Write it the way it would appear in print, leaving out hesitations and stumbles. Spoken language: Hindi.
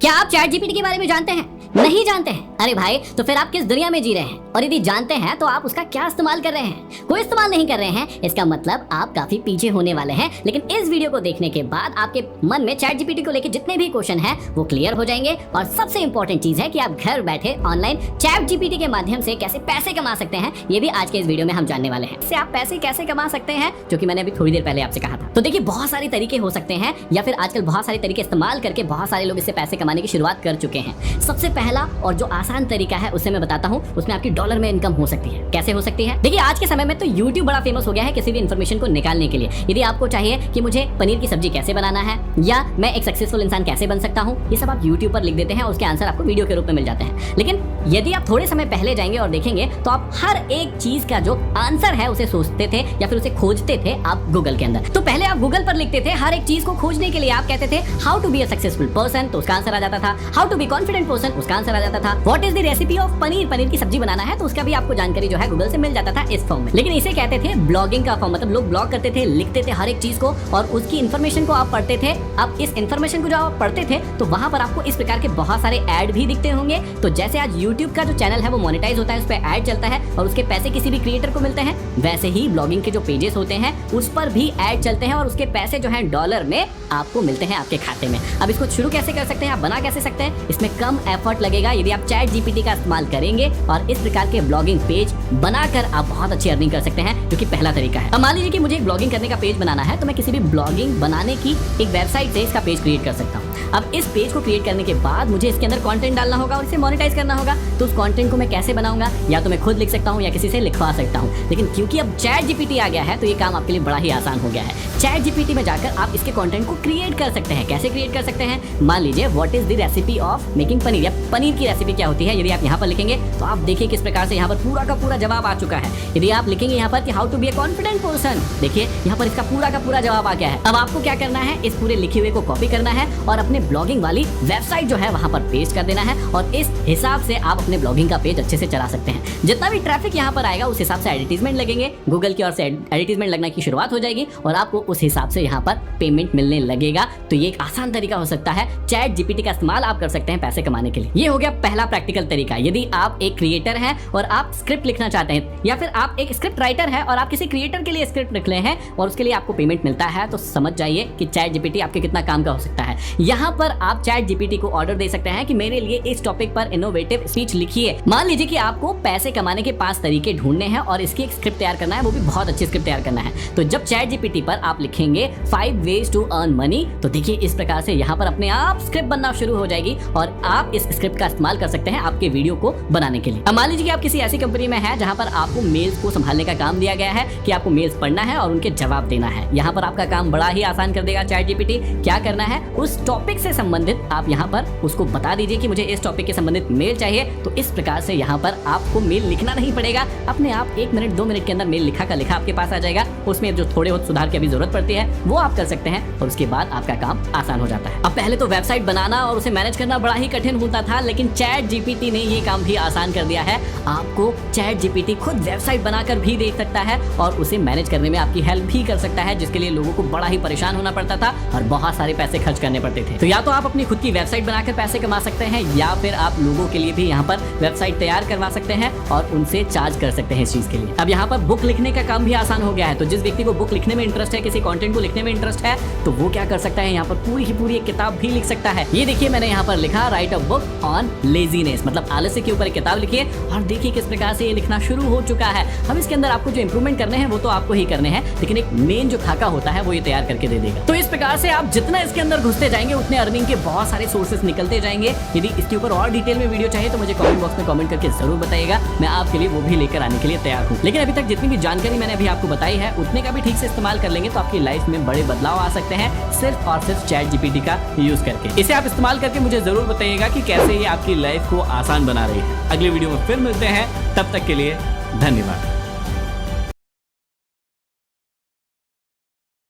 क्या आप चैट जीपीटी के बारे में जानते हैं? नहीं जानते हैं? अरे भाई, तो फिर आप किस दुनिया में जी रहे हैं? और यदि जानते हैं तो आप उसका क्या इस्तेमाल कर रहे हैं? कोई इस्तेमाल नहीं कर रहे हैं, इसका मतलब आप काफी पीछे होने वाले हैं। लेकिन इस वीडियो को देखने के बाद आपके मन में चैट जीपीटी को लेकर जितने भी क्वेश्चन हैं वो क्लियर हो जाएंगे। और सबसे इंपॉर्टेंट चीज है कि आप घर बैठे ऑनलाइन चैट जीपीटी के माध्यम से कैसे पैसे कमा सकते हैं, ये भी आज के इस वीडियो में हम जानने वाले हैं। इससे आप पैसे कैसे कमा सकते हैं, जो कि मैंने अभी थोड़ी देर पहले आपसे कहा था। तो देखिए, बहुत सारे तरीके हो सकते हैं, या फिर आजकल बहुत सारे तरीके इस्तेमाल करके बहुत सारे लोग इससे पैसे कमाने की शुरुआत कर चुके हैं। सबसे पहला और जो आसान तरीका है उसे मैं बताता हूँ, उसमें आपकी डॉलर में इनकम हो सकती है। कैसे हो सकती है? देखिए, आज के समय में तो YouTube बड़ा फेमस हो गया है किसी भी इन्फॉर्मेशन को निकालने के लिए। यदि आपको चाहिए कि मुझे पनीर की सब्जी कैसे बनाना है, या मैं एक सक्सेसफुल इंसान कैसे बन सकता हूँ, ये सब आप YouTube पर लिख देते हैं और उसके आंसर आपको वीडियो के रूप में मिल जाते हैं। लेकिन यदि आप थोड़े समय पहले जाएंगे और देखेंगे तो आप हर एक चीज का जो आंसर है उसे सोचते थे या फिर उसे खोजते थे आप गूगल के अंदर। तो पहले आप गूगल पर लिखते थे, हर एक चीज को खोजने के लिए आप कहते थे how to be a successful person, तो उसका आंसर आ जाता था। How to be confident person, उसका आंसर आ जाता था। What is the recipe of paneer, paneer की सब्जी बनाना है, तो उसका भी आपको जानकारी जो है गूगल से मिल जाता था इस फॉर्म में। लेकिन इसे कहते थे ब्लॉगिंग का फॉर्म, मतलब लोग ब्लॉग करते थे, लिखते थे हर एक चीज को और उसकी इन्फॉर्मेशन को आप पढ़ते थे। अब इस इन्फॉर्मेशन को जब आप पढ़ते थे तो वहां पर आपको इस प्रकार के बहुत सारे ऐड भी दिखते होंगे। तो जैसे आज YouTube का जो चैनल है वो मोनेटाइज होता है, उस पर ऐड चलता है और उसके पैसे किसी भी क्रिएटर को मिलते हैं, वैसे ही ब्लॉगिंग के जो पेजेस होते हैं उस पर भी ऐड चलते हैं और उसके पैसे जो है डॉलर में आपको मिलते हैं आपके खाते में। अब इसको शुरू कैसे कर सकते हैं, आप बना कैसे सकते हैं? इसमें कम एफर्ट लगेगा यदि आप चैट जीपीटी का इस्तेमाल करेंगे और इस प्रकार के ब्लॉगिंग पेज बनाकर आप बहुत अच्छी अर्निंग कर सकते हैं, जो कि पहला तरीका है। अब मान लीजिए कि मुझे एक ब्लॉगिंग करने का पेज बनाना है, तो मैं किसी भी ब्लॉगिंग बनाने की एक वेबसाइट से इसका पेज क्रिएट कर सकता हूँ। अब इस पेज को क्रिएट करने के बाद मुझे इसके अंदर कंटेंट डालना होगा और इसे मोनेटाइज करना होगा। तो उस कंटेंट को मैं कैसे बनाऊंगा? या तो मैं खुद लिख सकता हूँ या किसी से लिखवा सकता हूँ। लेकिन क्योंकि अब चैट जीपीटी आ गया है तो ये काम आपके लिए बड़ा ही आसान हो गया है। चैट जीपीटी में जाकर आप इसके कंटेंट को क्रिएट कर सकते हैं। कैसे क्रिएट कर सकते हैं? मान लीजिए what is the recipe of making paneer, या पनीर की रेसिपी क्या होती है, यदि आप यहाँ पर लिखेंगे तो आप देखिए किस प्रकार से यहाँ पर पूरा का पूरा जवाब आ चुका है। यदि आप लिखेंगे यहाँ पर कि how to be a confident person, देखिए यहाँ पर इसका पूरा का पूरा जवाब आ गया है। अब आपको क्या करना है, इस पूरे लिखे हुए को कॉपी करना है और अपने ब्लॉगिंग वाली वेबसाइट जो है वहां पर पेस्ट कर देना है और इस हिसाब से आप अपने ब्लॉगिंग का पेज अच्छे से चला सकते हैं। जितना भी ट्रैफिक यहाँ पर आएगा उस हिसाब से एडवर्टाइजमेंट लगेंगे, गूगल की ओर से एडवर्टाइजमेंट लगना की शुरुआत हो जाएगी और आपको उस हिसाब से यहाँ पर पेमेंट मिलने लगेगा। तो ये एक आसान तरीका हो सकता है, चैट जीपीटी का इस्तेमाल आप कर सकते हैं पैसे कमाने के लिए। ये हो गया पहला प्रैक्टिकल तरीका। यदि आप एक क्रिएटर हैं और आप स्क्रिप्ट लिखना चाहते हैं, या फिर आप एक स्क्रिप्ट राइटर है और आप किसी क्रिएटर के लिए स्क्रिप्ट लिख रहे हैं और उसके लिए आपको पेमेंट मिलता है, तो समझ जाइए कि चैट जीपीटी आपके कितना काम का हो सकता है। यहाँ पर आप चैट जीपीटी को ऑर्डर दे सकते हैं कि मेरे लिए इस टॉपिक पर इनोवेटिव स्पीच लिखिए। मान लीजिए कि आपको पैसे कमाने के 5 तरीके ढूंढने हैं और इसकी एक स्क्रिप्ट तैयार करना है, वो भी बहुत अच्छी स्क्रिप्ट तैयार करना है। तो जब चैट जीपीटी पर आप लिखेंगे 5 ways to earn money, तो देखिए इस प्रकार से यहाँ पर अपने आप स्क्रिप्ट बनना शुरू हो जाएगी और आप इस स्क्रिप्ट का इस्तेमाल कर सकते हैं आपके वीडियो को बनाने के लिए। अब मान लीजिए कि आप किसी ऐसी कंपनी में हैं जहां पर आपको मेल्स को संभालने का काम दिया गया है कि आपको मेल्स पढ़ना है और उनके जवाब देना है। यहाँ पर आपका काम बड़ा ही आसान कर देगा चैट जीपीटी। क्या करना है, उस टॉपिक से संबंधित आप यहाँ पर उसको बता दीजिए कि मुझे इस टॉपिक के संबंधित मेल चाहिए, तो इस प्रकार से यहाँ पर आपको मेल लिखना नहीं पड़ेगा, अपने आप 1 मिनट 2 मिनट के अंदर मेल लिखा का लिखा आपके पास आ जाएगा। उसमें जो थोड़े बहुत सुधार की अभी जरूरत पड़ती है वो आप कर सकते हैं और उसके बाद आपका काम आसान हो जाता है। अब पहले तो वेबसाइट बनाना और उसे मैनेज करना बड़ा ही कठिन होता था, लेकिन चैट जीपीटी ने ये काम भी आसान कर दिया है। आपको चैट जीपीटी खुद वेबसाइट बनाकर भी दे सकता है और उसे मैनेज करने में आपकी हेल्प भी कर सकता है, जिसके लिए लोगों को बड़ा ही परेशान होना पड़ता था और बहुत सारे पैसे खर्च करने पड़ते थे। तो या तो आप अपनी खुद की वेबसाइट बनाकर पैसे कमा सकते हैं, या फिर आप लोगों के लिए भी यहाँ पर वेबसाइट तैयार करवा सकते हैं और उनसे चार्ज कर सकते हैं इस चीज के लिए। अब यहाँ पर बुक लिखने का काम भी आसान हो गया है। तो जिस व्यक्ति को बुक लिखने में इंटरेस्ट है, किसी कंटेंट को लिखने में इंटरेस्ट है, तो वो क्या कर सकता है, यहाँ पर पूरी की पूरी एक किताब भी लिख सकता है। ये देखिए मैंने यहाँ पर लिखा right a book on laziness, मतलब आलस्य के ऊपर एक किताब लिखिए और देखिए किस प्रकार से ये लिखना शुरू हो चुका है। अब इसके अंदर आपको जो इंप्रूवमेंट करने हैं वो तो आपको ही करने हैं, लेकिन एक मेन जो खाका होता है वो ये तैयार करके दे देगा। तो इस प्रकार से आप जितना इसके अंदर घुसते जाएंगे उतने अर्निंग के बहुत सारे सोर्सेस निकलते जाएंगे। यदि इसके ऊपर और डिटेल में वीडियो चाहिए तो मुझे कमेंट बॉक्स में कमेंट करके जरूर बताइएगा, मैं आपके लिए वो भी लेकर आने के लिए तैयार हूँ। लेकिन अभी तक जितनी भी जानकारी मैंने अभी आपको बताई है उतने का भी ठीक से इस्तेमाल कर लेंगे तो आपकी लाइफ में बड़े बदलाव आ सकते हैं, सिर्फ और सिर्फ चैट जीपीटी का यूज करके। इसे आप इस्तेमाल करके मुझे जरूर बताइएगा कि कैसे ये आपकी लाइफ को आसान बना रही है। अगले वीडियो में फिर मिलते हैं, तब तक के लिए धन्यवाद।